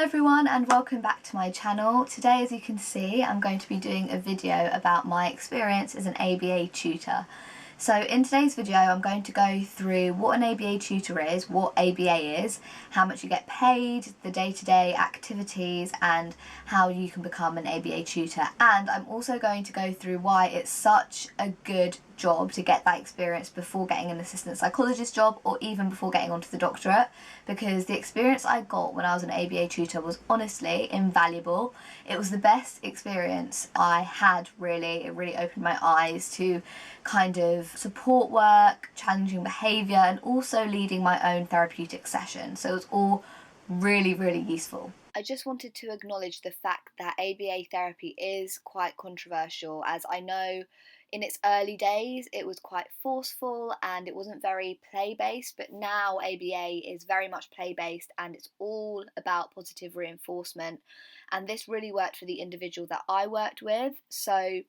everyone and welcome back to my channel. Today, as you can see, I'm going to be doing a video about my experience as an ABA tutor. So in today's video I'm going to go through what an ABA tutor is, what ABA is, how much you get paid, the day-to-day activities and how you can become an ABA tutor. And I'm also going to go through why it's such a good job to get that experience before getting an assistant psychologist job or even before getting onto the doctorate, because the experience I got when I was an ABA tutor was honestly invaluable. It was the best experience I had, really. It really opened my eyes to kind of support work, challenging behaviour and also leading my own therapeutic session. So it was all really useful. I just wanted to acknowledge the fact that ABA therapy is quite controversial, as I know in its early days it was quite forceful and it wasn't very play-based, but now ABA is very much play-based and it's all about positive reinforcement, and this really worked for the individual that I worked with. So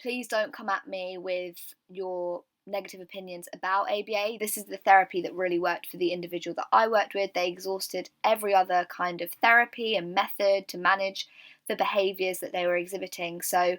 please don't come at me with your negative opinions about ABA. This is the therapy that really worked for the individual that I worked with. They exhausted every other kind of therapy and method to manage the behaviours that they were exhibiting. So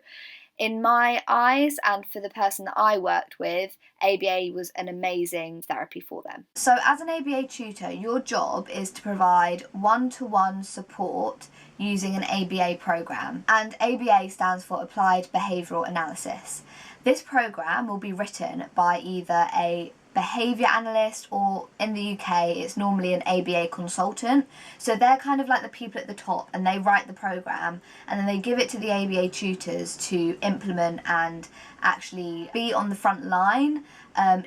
in my eyes and for the person that I worked with, ABA was an amazing therapy for them. So as an ABA tutor, your job is to provide one-to-one support using an ABA programme, and ABA stands for Applied Behavioural Analysis. This programme will be written by either a behaviour analyst, or in the UK it's normally an ABA consultant. So they're kind of like the people at the top and they write the programme and then they give it to the ABA tutors to implement and actually be on the front line,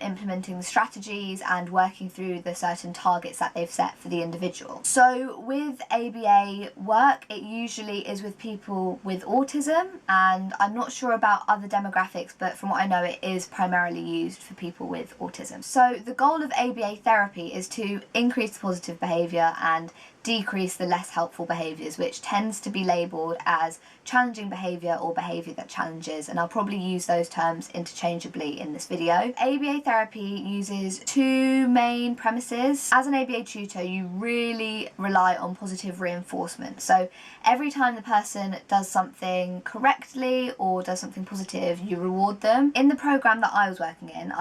implementing the strategies and working through the certain targets that they've set for the individual. So with ABA work, it usually is with people with autism, and I'm not sure about other demographics, but from what I know it is primarily used for people with autism. So the goal of ABA therapy is to increase the positive behaviour and decrease the less helpful behaviours, which tends to be labelled as challenging behaviour or behaviour that challenges, and I'll probably use those terms interchangeably in this video. ABA therapy uses two main premises. As an ABA tutor, you really rely on positive reinforcement. So every time the person does something correctly or does something positive, you reward them. In the programme that I was working in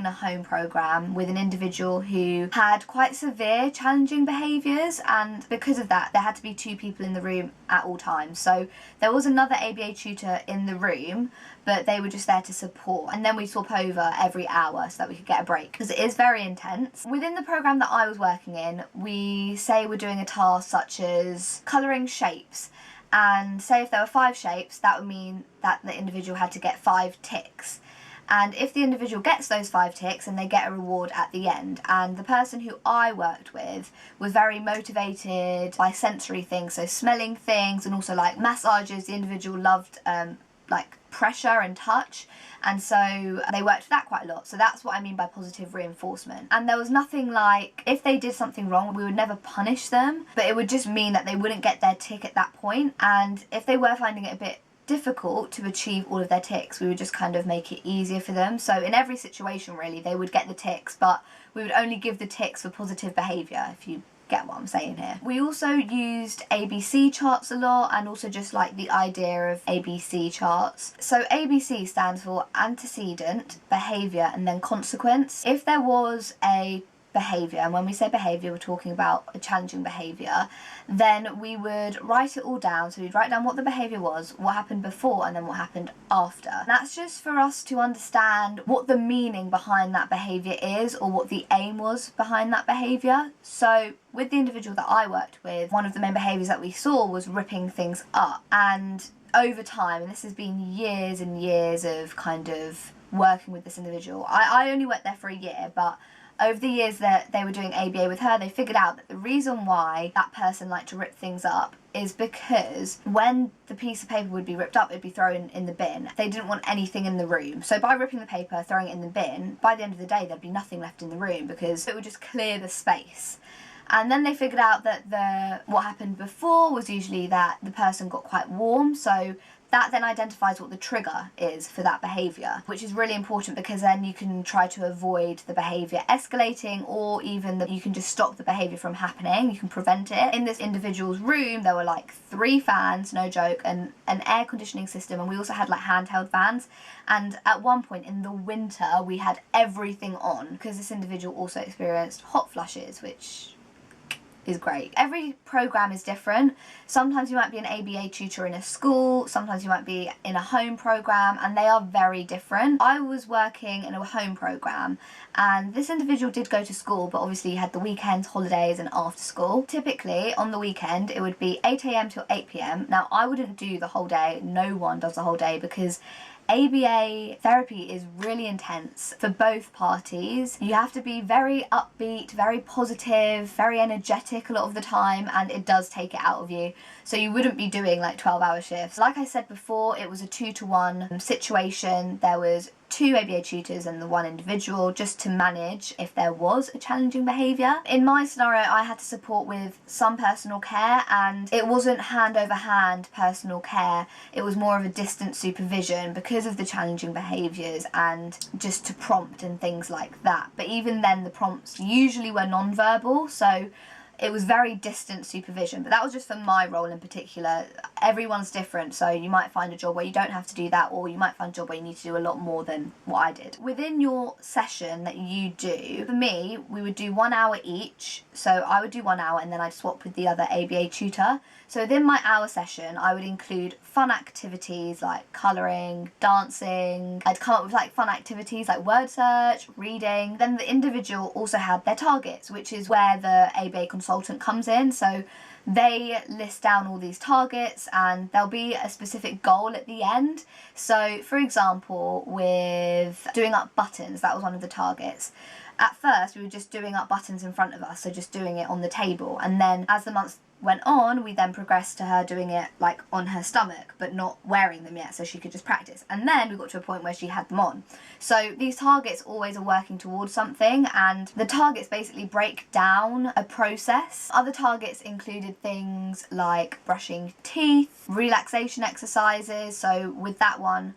a home programme with an individual who had quite severe challenging behaviours, and because of that there had to be two people in the room at all times. So there was another ABA tutor in the room, but they were just there to support, and then we swap over every hour so that we could get a break, because it is very intense. Within the programme that I was working in, we say we're doing a task such as colouring shapes, and say if there were 5 shapes, that would mean that the individual had to get 5 ticks. And if the individual gets those 5 ticks, then they get a reward at the end. And the person who I worked with was very motivated by sensory things, so smelling things and also like massages. The individual loved like pressure and touch, and so they worked for that quite a lot. So that's what I mean by positive reinforcement. And there was nothing like, if they did something wrong, we would never punish them, but it would just mean that they wouldn't get their tick at that point. And if they were finding it a bit difficult to achieve all of their ticks, we would just kind of make it easier for them. So in every situation really they would get the ticks, but we would only give the ticks for positive behaviour, if you get what I'm saying here. We also used ABC charts a lot, and also just like the idea of ABC charts. So ABC stands for antecedent, behaviour and then consequence. If there was a behaviour, and when we say behaviour we're talking about a challenging behaviour, then we would write it all down. So we'd write down what the behaviour was, what happened before and then what happened after. And that's just for us to understand what the meaning behind that behaviour is, or what the aim was behind that behaviour. So with the individual that I worked with, one of the main behaviours that we saw was ripping things up, and over time, and this has been years and years of kind of working with this individual, I only worked there for a year, but over the years that they were doing ABA with her, they figured out that the reason why that person liked to rip things up is because when the piece of paper would be ripped up, it'd be thrown in the bin. They didn't want anything in the room. So by ripping the paper, throwing it in the bin, by the end of the day, there'd be nothing left in the room because it would just clear the space. And then they figured out that what happened before was usually that the person got quite warm, so that then identifies what the trigger is for that behaviour, which is really important because then you can try to avoid the behaviour escalating, or even that you can just stop the behaviour from happening. You can prevent it. In this individual's room there were like 3 fans, no joke, and an air conditioning system, and we also had like handheld fans. And at one point in the winter we had everything on because this individual also experienced hot flushes, which is great. Every program is different. Sometimes you might be an ABA tutor in a school, sometimes you might be in a home program, and they are very different. I was working in a home program, and this individual did go to school, but obviously you had the weekends, holidays, and after school. Typically on the weekend it would be 8 AM till 8 PM. Now I wouldn't do the whole day, no one does the whole day, because ABA therapy is really intense for both parties. You have to be very upbeat, very positive, very energetic a lot of the time, and it does take it out of you. So you wouldn't be doing like 12-hour shifts. Like I said before, it was a 2-to-1 situation. There was 2 ABA tutors and the 1 individual, just to manage if there was a challenging behaviour. In my scenario I had to support with some personal care, and it wasn't hand over hand personal care, it was more of a distant supervision because of the challenging behaviours and just to prompt and things like that. But even then the prompts usually were non-verbal, so it was very distant supervision, but that was just for my role in particular. Everyone's different, so you might find a job where you don't have to do that, or you might find a job where you need to do a lot more than what I did. Within your session that you do, for me, we would do 1 hour each, so I would do 1 hour and then I'd swap with the other ABA tutor. So within my hour session I would include fun activities like colouring, dancing. I'd come up with like fun activities like word search, reading. Then the individual also had their targets, which is where the ABA consultant comes in. So they list down all these targets and there'll be a specific goal at the end. So for example, with doing up buttons, that was one of the targets. At first we were just doing up buttons in front of us, so just doing it on the table, and then as the months went on we then progressed to her doing it like on her stomach but not wearing them yet, so she could just practice. And then we got to a point where she had them on. So these targets always are working towards something, and the targets basically break down a process. Other targets included things like brushing teeth, relaxation exercises, so with that one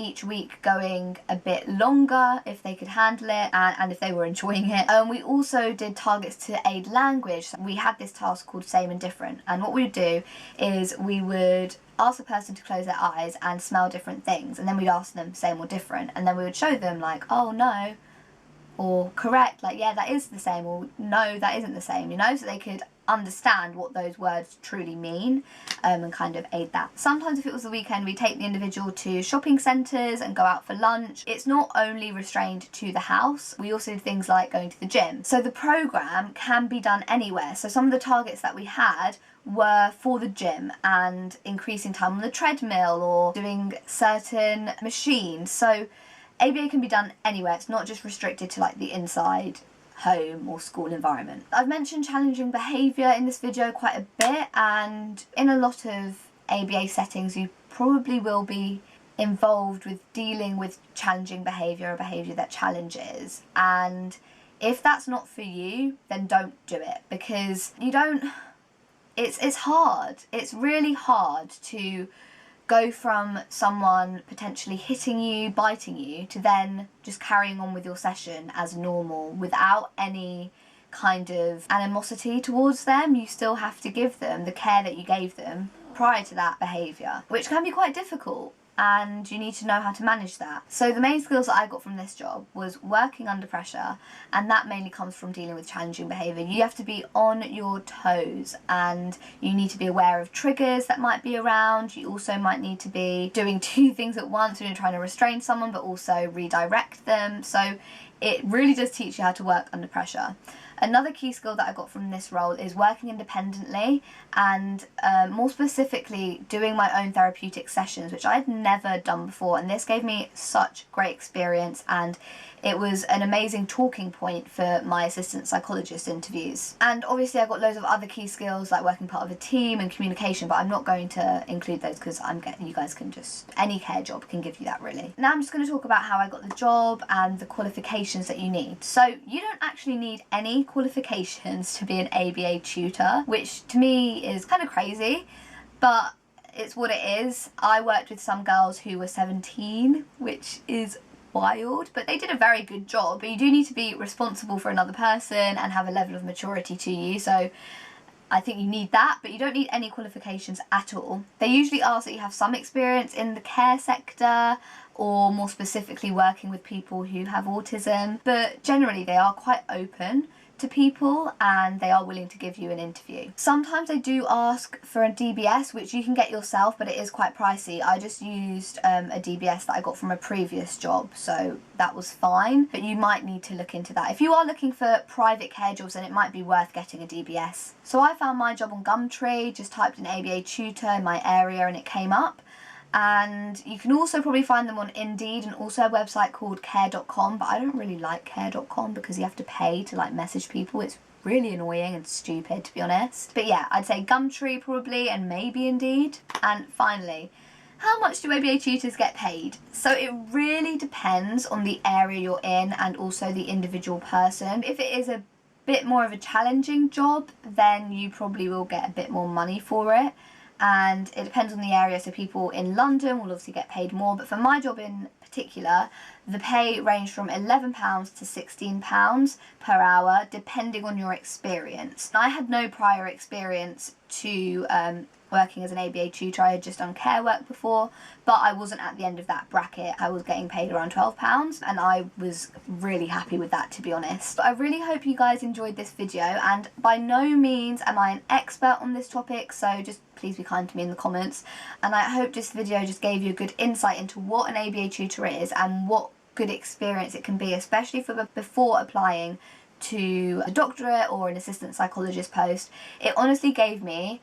each week going a bit longer if they could handle it and if they were enjoying it. We also did targets to aid language. So we had this task called same and different, and what we would do is we would ask the person to close their eyes and smell different things, and then we'd ask them same or different, and then we would show them like, oh no, or correct, like yeah that is the same, or no that isn't the same, you know, so they could understand what those words truly mean, and kind of aid that. Sometimes if it was the weekend we take the individual to shopping centres and go out for lunch. It's not only restrained to the house, we also did things like going to the gym. So the programme can be done anywhere. So some of the targets that we had were for the gym and increasing time on the treadmill or doing certain machines. So ABA can be done anywhere, it's not just restricted to like the inside home or school environment. I've mentioned challenging behaviour in this video quite a bit, and in a lot of ABA settings you probably will be involved with dealing with challenging behaviour or behaviour that challenges, and if that's not for you then don't do it, because you don't, it's hard, it's really hard to go from someone potentially hitting you, biting you, to then just carrying on with your session as normal without any kind of animosity towards them. You still have to give them the care that you gave them prior to that behaviour, which can be quite difficult, and you need to know how to manage that. So the main skills that I got from this job was working under pressure, and that mainly comes from dealing with challenging behaviour. You have to be on your toes, and you need to be aware of triggers that might be around. You also might need to be doing 2 things at once when you're trying to restrain someone but also redirect them. So it really does teach you how to work under pressure. Another key skill that I got from this role is working independently, and more specifically doing my own therapeutic sessions, which I'd never done before, and this gave me such great experience, and it was an amazing talking point for my assistant psychologist interviews. And obviously I got loads of other key skills like working part of a team and communication, but I'm not going to include those because you guys can just, any care job can give you that really. Now I'm just going to talk about how I got the job and the qualifications that you need. So you don't actually need any qualifications to be an ABA tutor, which to me is kind of crazy, but it's what it is. I worked with some girls who were 17, which is wild, but they did a very good job. But you do need to be responsible for another person and have a level of maturity to you, so I think you need that, but you don't need any qualifications at all. They usually ask that you have some experience in the care sector or more specifically working with people who have autism, but generally they are quite open to people and they are willing to give you an interview. Sometimes they do ask for a DBS, which you can get yourself, but it is quite pricey. I just used a DBS that I got from a previous job, so that was fine, but you might need to look into that. If you are looking for private care jobs, then it might be worth getting a DBS. So I found my job on Gumtree, just typed in ABA tutor in my area and it came up. And you can also probably find them on Indeed and also a website called care.com, but I don't really like care.com because you have to pay to like message people. It's really annoying and stupid, to be honest. But yeah, I'd say Gumtree probably, and maybe Indeed. And finally, how much do ABA tutors get paid? So it really depends on the area you're in and also the individual person. If it is a bit more of a challenging job, then you probably will get a bit more money for it. And it depends on the area, so people in London will obviously get paid more, but for my job in particular, the pay ranged from £11 to £16 per hour, depending on your experience. I had no prior experience to working as an ABA tutor. I had just done care work before, but I wasn't at the end of that bracket. I was getting paid around £12 and I was really happy with that, to be honest. But I really hope you guys enjoyed this video, and by no means am I an expert on this topic, so just please be kind to me in the comments. And I hope this video just gave you a good insight into what an ABA tutor is and what good experience it can be, especially for before applying to a doctorate or an assistant psychologist post. It honestly gave me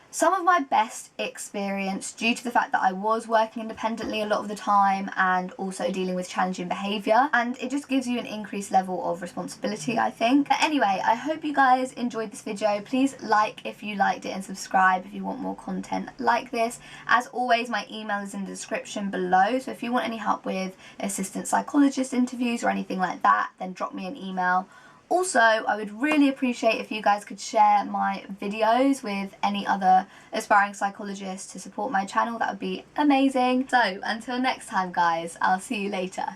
some of my best experience due to the fact that I was working independently a lot of the time and also dealing with challenging behaviour, and it just gives you an increased level of responsibility, I think. But anyway, I hope you guys enjoyed this video. Please like if you liked it and subscribe if you want more content like this. As always, my email is in the description below, so if you want any help with assistant psychologist interviews or anything like that, then drop me an email. Also, I would really appreciate if you guys could share my videos with any other aspiring psychologists to support my channel. That would be amazing. So, until next time guys, I'll see you later.